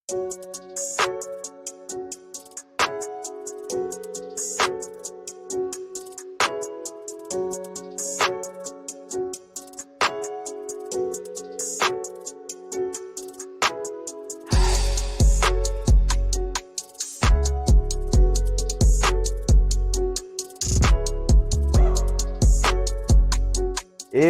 Et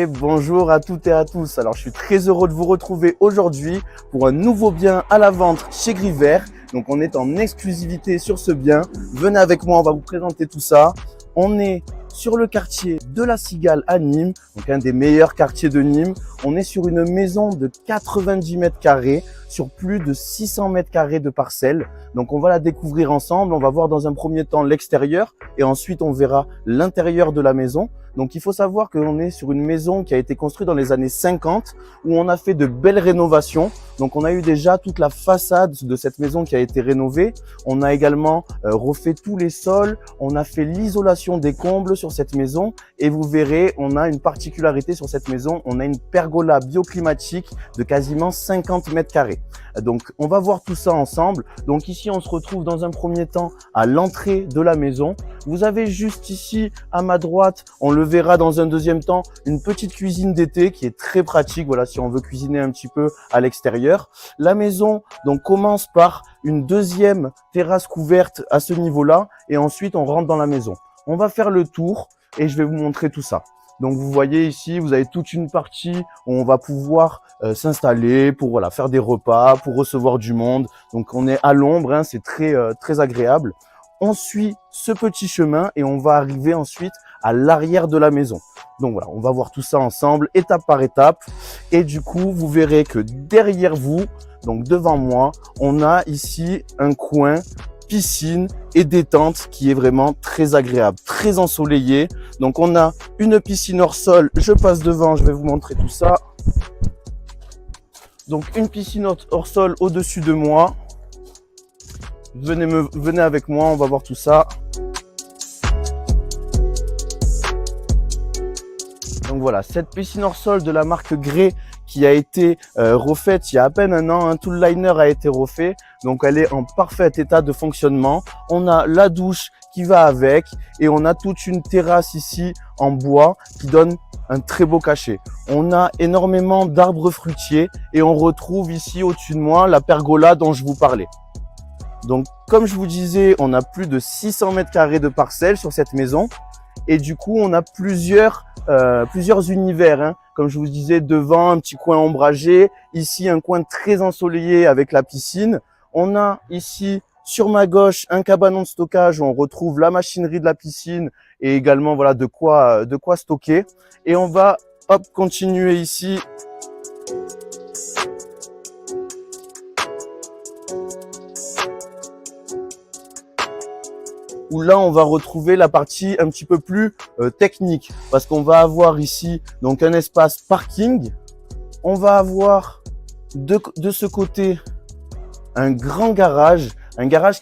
bonjour à toutes et à tous. Alors je suis très heureux de vous retrouver aujourd'hui pour un nouveau bien à la vente chez Gris Vert. Donc on est en exclusivité sur ce bien. Venez avec moi, on va vous présenter tout ça. On est sur le quartier de la Cigale à Nîmes, donc un des meilleurs quartiers de Nîmes. On est sur une maison de 90 mètres carrés sur plus de 600 mètres carrés de parcelles. Donc on va la découvrir ensemble. On va voir dans un premier temps l'extérieur et ensuite on verra l'intérieur de la maison. Donc il faut savoir qu'on est sur une maison qui a été construite dans les années 50 où on a fait de belles rénovations. Donc on a eu déjà toute la façade de cette maison qui a été rénovée. On a également refait tous les sols. On a fait l'isolation des combles sur cette maison et vous verrez, on a une particularité sur cette maison. On a une pergola bioclimatique de quasiment 50 mètres carrés. Donc on va voir tout ça ensemble. Donc ici on se retrouve dans un premier temps à l'entrée de la maison. Vous avez juste ici à ma droite, on le verra dans un deuxième temps, une petite cuisine d'été qui est très pratique. Voilà, si on veut cuisiner un petit peu à l'extérieur. La maison donc commence par une deuxième terrasse couverte à ce niveau-là et ensuite on rentre dans la maison. On va faire le tour et je vais vous montrer tout ça. Donc vous voyez ici, vous avez toute une partie où on va pouvoir s'installer pour voilà, faire des repas, pour recevoir du monde. Donc on est à l'ombre, hein, c'est très agréable. On suit ce petit chemin et on va arriver ensuite à l'arrière de la maison. Donc voilà, on va voir tout ça ensemble, étape par étape. Et du coup, vous verrez que derrière vous, donc devant moi, on a ici un coin piscine et détente qui est vraiment très agréable, très ensoleillé. Donc on a une piscine hors sol, je passe devant, je vais vous montrer tout ça. Donc une piscine hors sol au-dessus de moi. Venez avec moi, on va voir tout ça. Donc voilà, cette piscine hors sol de la marque Grey qui a été refaite il y a à peine un an, hein, tout le liner a été refait, donc elle est en parfait état de fonctionnement. On a la douche qui va avec et on a toute une terrasse ici en bois qui donne un très beau cachet. On a énormément d'arbres fruitiers et on retrouve ici au-dessus de moi la pergola dont je vous parlais. Donc comme je vous disais, on a plus de 600 mètres carrés de parcelles sur cette maison et du coup on a plusieurs univers, hein. Comme je vous disais, devant un petit coin ombragé, ici un coin très ensoleillé avec la piscine. On a ici sur ma gauche un cabanon de stockage où on retrouve la machinerie de la piscine et également voilà de quoi stocker. Et on va continuer ici. Où là on va retrouver la partie un petit peu plus technique parce qu'on va avoir ici donc un espace parking. On va avoir de ce côté un grand garage,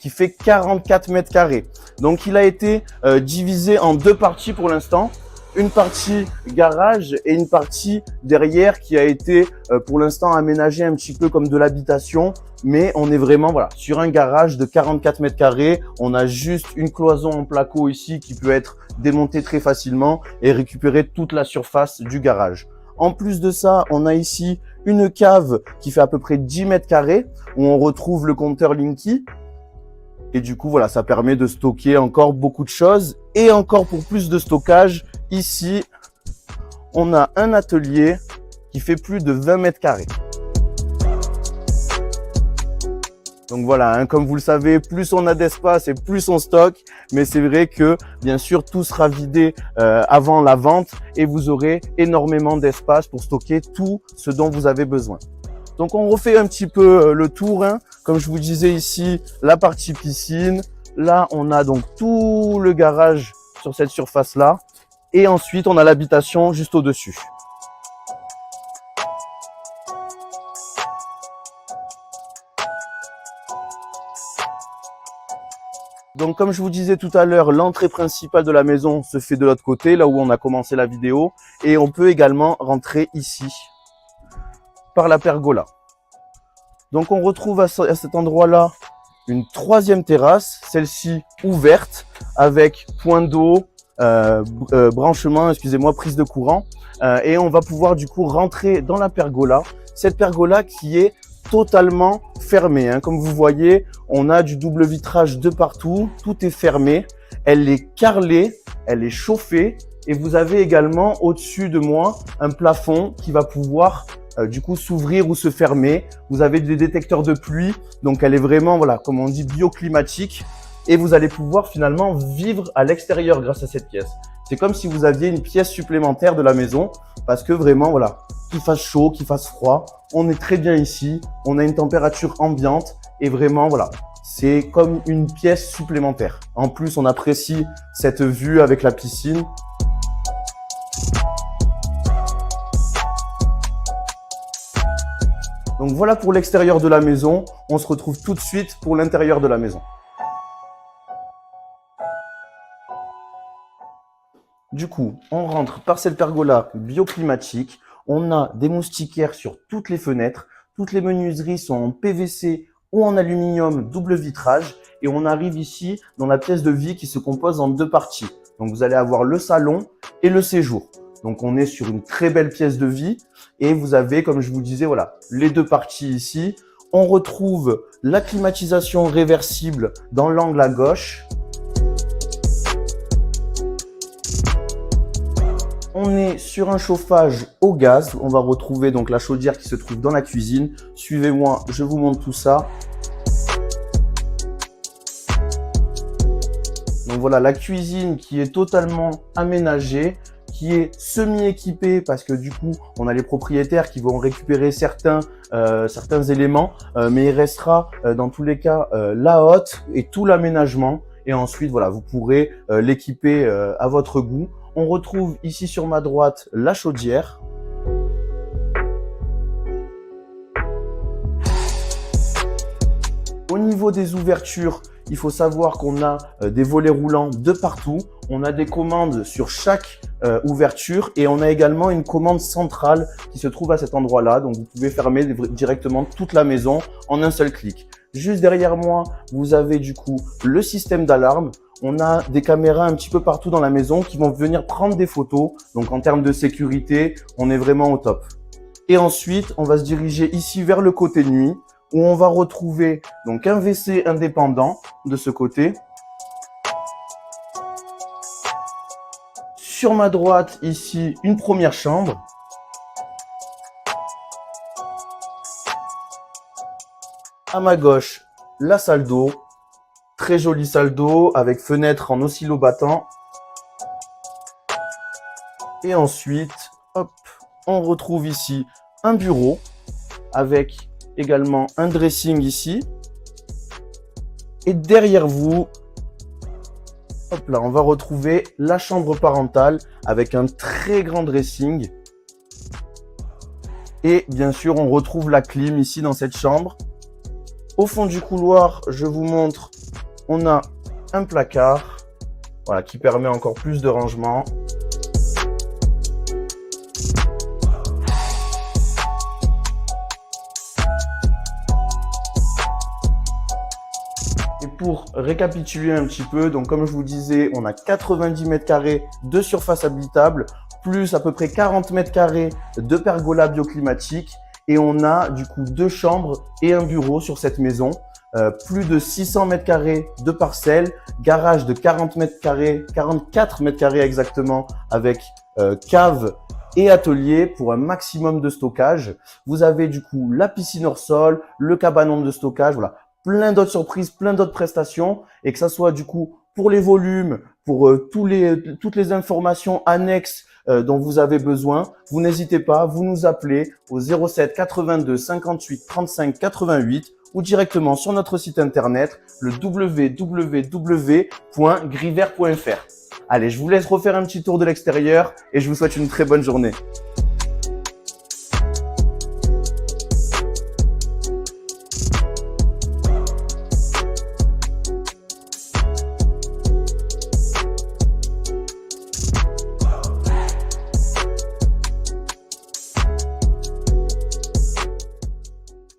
qui fait 44 mètres carrés. Donc il a été divisé en deux parties pour l'instant. Une partie garage et une partie derrière qui a été pour l'instant aménagée un petit peu comme de l'habitation. Mais on est vraiment voilà sur un garage de 44 mètres carrés. On a juste une cloison en placo ici qui peut être démontée très facilement et récupérer toute la surface du garage. En plus de ça, on a ici une cave qui fait à peu près 10 mètres carrés où on retrouve le compteur Linky. Et du coup, voilà, ça permet de stocker encore beaucoup de choses. Et encore pour plus de stockage, ici, on a un atelier qui fait plus de 20 mètres carrés. Donc voilà, hein, comme vous le savez, plus on a d'espace et plus on stocke. Mais c'est vrai que, bien sûr, tout sera vidé avant la vente et vous aurez énormément d'espace pour stocker tout ce dont vous avez besoin. Donc on refait un petit peu le tour, hein. Comme je vous disais ici, la partie piscine. Là, on a donc tout le garage sur cette surface-là. Et ensuite, on a l'habitation juste au-dessus. Donc comme je vous disais tout à l'heure, l'entrée principale de la maison se fait de l'autre côté, là où on a commencé la vidéo. Et on peut également rentrer ici, par la pergola. Donc on retrouve à cet endroit-là une troisième terrasse, celle-ci ouverte avec point d'eau, branchement, excusez-moi, prise de courant. Et on va pouvoir du coup rentrer dans la pergola. Cette pergola qui est totalement fermée, hein. Comme vous voyez, on a du double vitrage de partout, tout est fermé. Elle est carrelée, elle est chauffée et vous avez également au-dessus de moi un plafond qui va pouvoir du coup s'ouvrir ou se fermer. Vous avez des détecteurs de pluie, donc elle est vraiment, voilà, comme on dit, bioclimatique et vous allez pouvoir finalement vivre à l'extérieur grâce à cette pièce. C'est comme si vous aviez une pièce supplémentaire de la maison parce que vraiment, voilà, qu'il fasse chaud, qu'il fasse froid, on est très bien ici, on a une température ambiante et vraiment, voilà, c'est comme une pièce supplémentaire. En plus, on apprécie cette vue avec la piscine. Donc voilà pour l'extérieur de la maison. On se retrouve tout de suite pour l'intérieur de la maison. Du coup, on rentre par cette pergola bioclimatique. On a des moustiquaires sur toutes les fenêtres. Toutes les menuiseries sont en PVC ou en aluminium double vitrage. Et on arrive ici dans la pièce de vie qui se compose en deux parties. Donc vous allez avoir le salon et le séjour. Donc on est sur une très belle pièce de vie. Et vous avez, comme je vous disais, voilà, les deux parties ici. On retrouve la climatisation réversible dans l'angle à gauche. On est sur un chauffage au gaz. On va retrouver donc la chaudière qui se trouve dans la cuisine. Suivez-moi, je vous montre tout ça. Donc voilà, la cuisine qui est totalement aménagée, qui est semi-équipée parce que du coup, on a les propriétaires qui vont récupérer certains éléments, mais il restera dans tous les cas la hotte et tout l'aménagement. Et ensuite, voilà, vous pourrez l'équiper à votre goût. On retrouve ici sur ma droite la chaudière. Au niveau des ouvertures, il faut savoir qu'on a des volets roulants de partout. On a des commandes sur chaque ouverture et on a également une commande centrale qui se trouve à cet endroit-là. Donc, vous pouvez fermer directement toute la maison en un seul clic. Juste derrière moi, vous avez du coup le système d'alarme. On a des caméras un petit peu partout dans la maison qui vont venir prendre des photos. Donc, en termes de sécurité, on est vraiment au top. Et ensuite, on va se diriger ici vers le côté nuit où on va retrouver donc un WC indépendant de ce côté. Sur ma droite, ici, une première chambre. À ma gauche, la salle d'eau. Très jolie salle d'eau avec fenêtre en oscillobattant. Et ensuite, hop, on retrouve ici un bureau avec également un dressing ici. Et derrière vous, hop là, on va retrouver la chambre parentale avec un très grand dressing. Et bien sûr, on retrouve la clim ici dans cette chambre. Au fond du couloir, je vous montre, on a un placard, voilà, qui permet encore plus de rangement. Et pour récapituler un petit peu, donc comme je vous disais, on a 90 mètres carrés de surface habitable, plus à peu près 40 mètres carrés de pergola bioclimatique. Et on a du coup 2 chambres et un bureau sur cette maison. Plus de 600 mètres carrés de parcelle, garage de 40 mètres carrés, 44 mètres carrés exactement, avec cave et atelier pour un maximum de stockage. Vous avez du coup la piscine hors sol, le cabanon de stockage, voilà, plein d'autres surprises, plein d'autres prestations, et que ça soit du coup pour les volumes, pour toutes les informations annexes dont vous avez besoin, vous n'hésitez pas, vous nous appelez au 07 82 58 35 88 ou directement sur notre site internet, le www.griver.fr. Allez, je vous laisse refaire un petit tour de l'extérieur et je vous souhaite une très bonne journée.